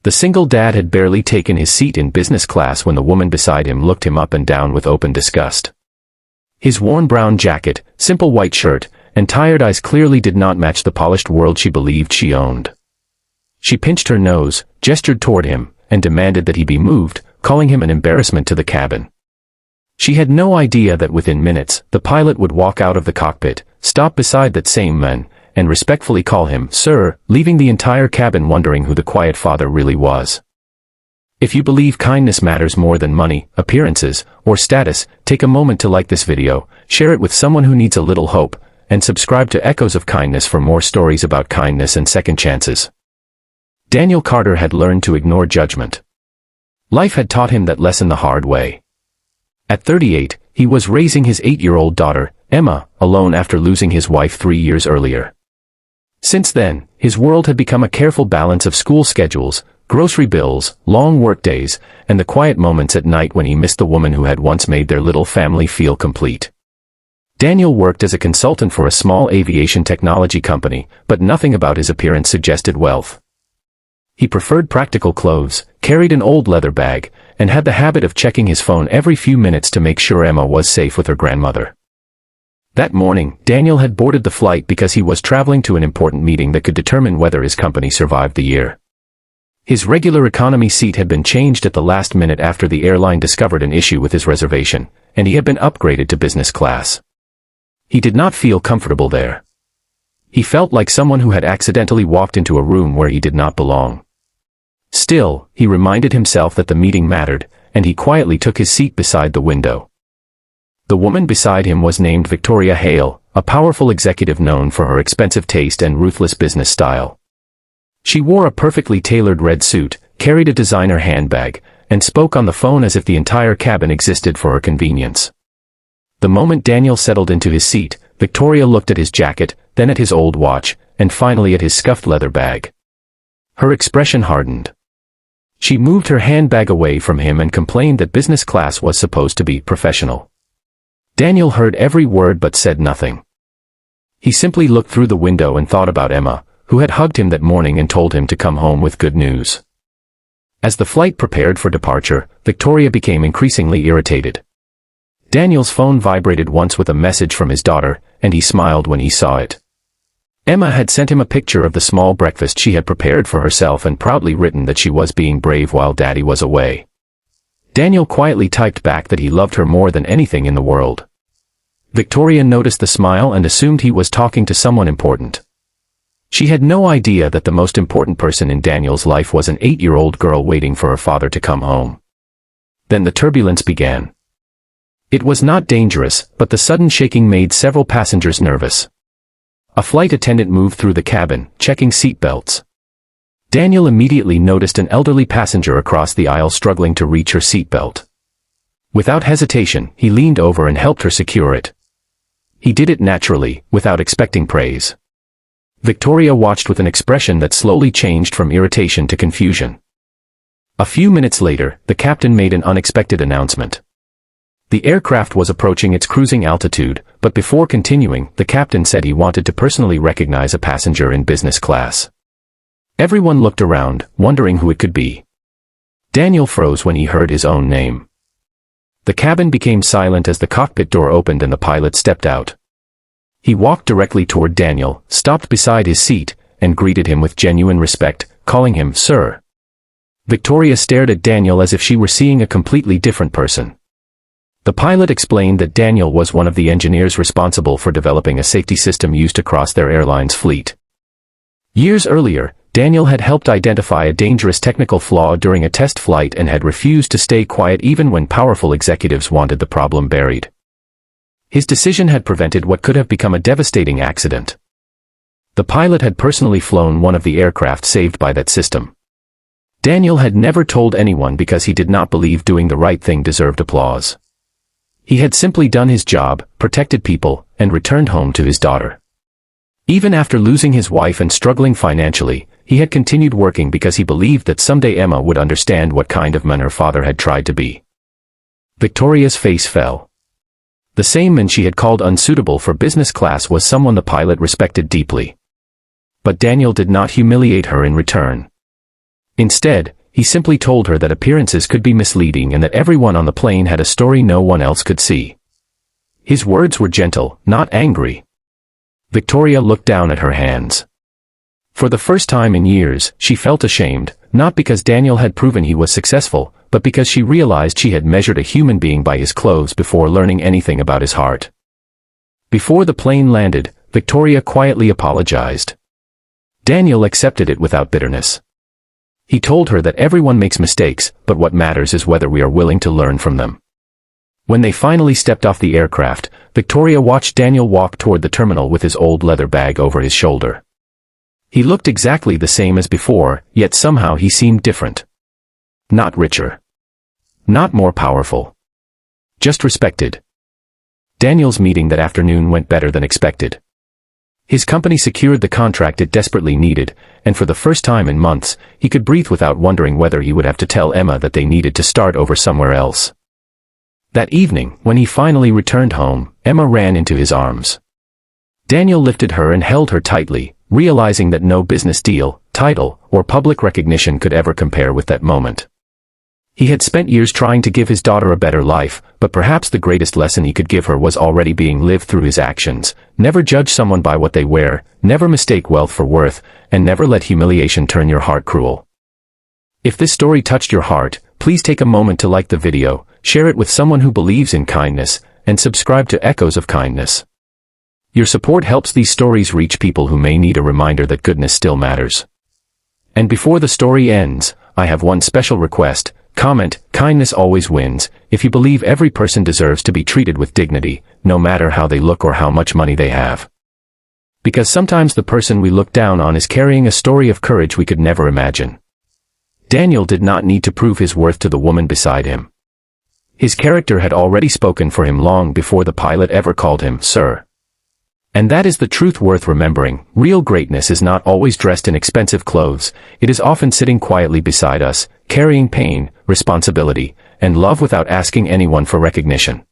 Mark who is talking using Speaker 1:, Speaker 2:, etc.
Speaker 1: The single dad had barely taken his seat in business class when the woman beside him looked him up and down with open disgust. His worn brown jacket, simple white shirt, and tired eyes clearly did not match the polished world she believed she owned. She pinched her nose, gestured toward him, and demanded that he be moved, calling him an embarrassment to the cabin. She had no idea that within minutes, the pilot would walk out of the cockpit, stop beside that same man, and respectfully call him "Sir," leaving the entire cabin wondering who the quiet father really was. If you believe kindness matters more than money, appearances, or status, take a moment to like this video, share it with someone who needs a little hope, and subscribe to Echoes of Kindness for more stories about kindness and second chances. Daniel Carter had learned to ignore judgment. Life had taught him that lesson the hard way. At 38, he was raising his 8-year-old daughter, Emma, alone after losing his wife 3 years earlier. Since then, his world had become a careful balance of school schedules, grocery bills, long workdays, and the quiet moments at night when he missed the woman who had once made their little family feel complete. Daniel worked as a consultant for a small aviation technology company, but nothing about his appearance suggested wealth. He preferred practical clothes, carried an old leather bag, and had the habit of checking his phone every few minutes to make sure Emma was safe with her grandmother. That morning, Daniel had boarded the flight because he was traveling to an important meeting that could determine whether his company survived the year. His regular economy seat had been changed at the last minute after the airline discovered an issue with his reservation, and he had been upgraded to business class. He did not feel comfortable there. He felt like someone who had accidentally walked into a room where he did not belong. Still, he reminded himself that the meeting mattered, and he quietly took his seat beside the window. The woman beside him was named Victoria Hale, a powerful executive known for her expensive taste and ruthless business style. She wore a perfectly tailored red suit, carried a designer handbag, and spoke on the phone as if the entire cabin existed for her convenience. The moment Daniel settled into his seat, Victoria looked at his jacket, then at his old watch, and finally at his scuffed leather bag. Her expression hardened. She moved her handbag away from him and complained that business class was supposed to be professional. Daniel heard every word but said nothing. He simply looked through the window and thought about Emma, who had hugged him that morning and told him to come home with good news. As the flight prepared for departure, Victoria became increasingly irritated. Daniel's phone vibrated once with a message from his daughter, and he smiled when he saw it. Emma had sent him a picture of the small breakfast she had prepared for herself and proudly written that she was being brave while Daddy was away. Daniel quietly typed back that he loved her more than anything in the world. Victoria noticed the smile and assumed he was talking to someone important. She had no idea that the most important person in Daniel's life was an 8-year-old girl waiting for her father to come home. Then the turbulence began. It was not dangerous, but the sudden shaking made several passengers nervous. A flight attendant moved through the cabin, checking seat belts. Daniel immediately noticed an elderly passenger across the aisle struggling to reach her seatbelt. Without hesitation, he leaned over and helped her secure it. He did it naturally, without expecting praise. Victoria watched with an expression that slowly changed from irritation to confusion. A few minutes later, the captain made an unexpected announcement. The aircraft was approaching its cruising altitude, but before continuing, the captain said he wanted to personally recognize a passenger in business class. Everyone looked around, wondering who it could be. Daniel froze when he heard his own name. The cabin became silent as the cockpit door opened and the pilot stepped out. He walked directly toward Daniel, stopped beside his seat, and greeted him with genuine respect, calling him "Sir." Victoria stared at Daniel as if she were seeing a completely different person. The pilot explained that Daniel was one of the engineers responsible for developing a safety system used across their airline's fleet. Years earlier, Daniel had helped identify a dangerous technical flaw during a test flight and had refused to stay quiet even when powerful executives wanted the problem buried. His decision had prevented what could have become a devastating accident. The pilot had personally flown one of the aircraft saved by that system. Daniel had never told anyone because he did not believe doing the right thing deserved applause. He had simply done his job, protected people, and returned home to his daughter. Even after losing his wife and struggling financially, he had continued working because he believed that someday Emma would understand what kind of man her father had tried to be. Victoria's face fell. The same man she had called unsuitable for business class was someone the pilot respected deeply. But Daniel did not humiliate her in return. Instead, he simply told her that appearances could be misleading and that everyone on the plane had a story no one else could see. His words were gentle, not angry. Victoria looked down at her hands. For the first time in years, she felt ashamed, not because Daniel had proven he was successful, but because she realized she had measured a human being by his clothes before learning anything about his heart. Before the plane landed, Victoria quietly apologized. Daniel accepted it without bitterness. He told her that everyone makes mistakes, but what matters is whether we are willing to learn from them. When they finally stepped off the aircraft, Victoria watched Daniel walk toward the terminal with his old leather bag over his shoulder. He looked exactly the same as before, yet somehow he seemed different. Not richer. Not more powerful. Just respected. Daniel's meeting that afternoon went better than expected. His company secured the contract it desperately needed, and for the first time in months, he could breathe without wondering whether he would have to tell Emma that they needed to start over somewhere else. That evening, when he finally returned home, Emma ran into his arms. Daniel lifted her and held her tightly, realizing that no business deal, title, or public recognition could ever compare with that moment. He had spent years trying to give his daughter a better life, but perhaps the greatest lesson he could give her was already being lived through his actions. Never judge someone by what they wear, never mistake wealth for worth, and never let humiliation turn your heart cruel. If this story touched your heart, please take a moment to like the video, share it with someone who believes in kindness, and subscribe to Echoes of Kindness. Your support helps these stories reach people who may need a reminder that goodness still matters. And before the story ends, I have one special request. Comment, kindness always wins, if you believe every person deserves to be treated with dignity, no matter how they look or how much money they have. Because sometimes the person we look down on is carrying a story of courage we could never imagine. Daniel did not need to prove his worth to the woman beside him. His character had already spoken for him long before the pilot ever called him sir. And that is the truth worth remembering. Real greatness is not always dressed in expensive clothes, it is often sitting quietly beside us, carrying pain, responsibility, and love without asking anyone for recognition.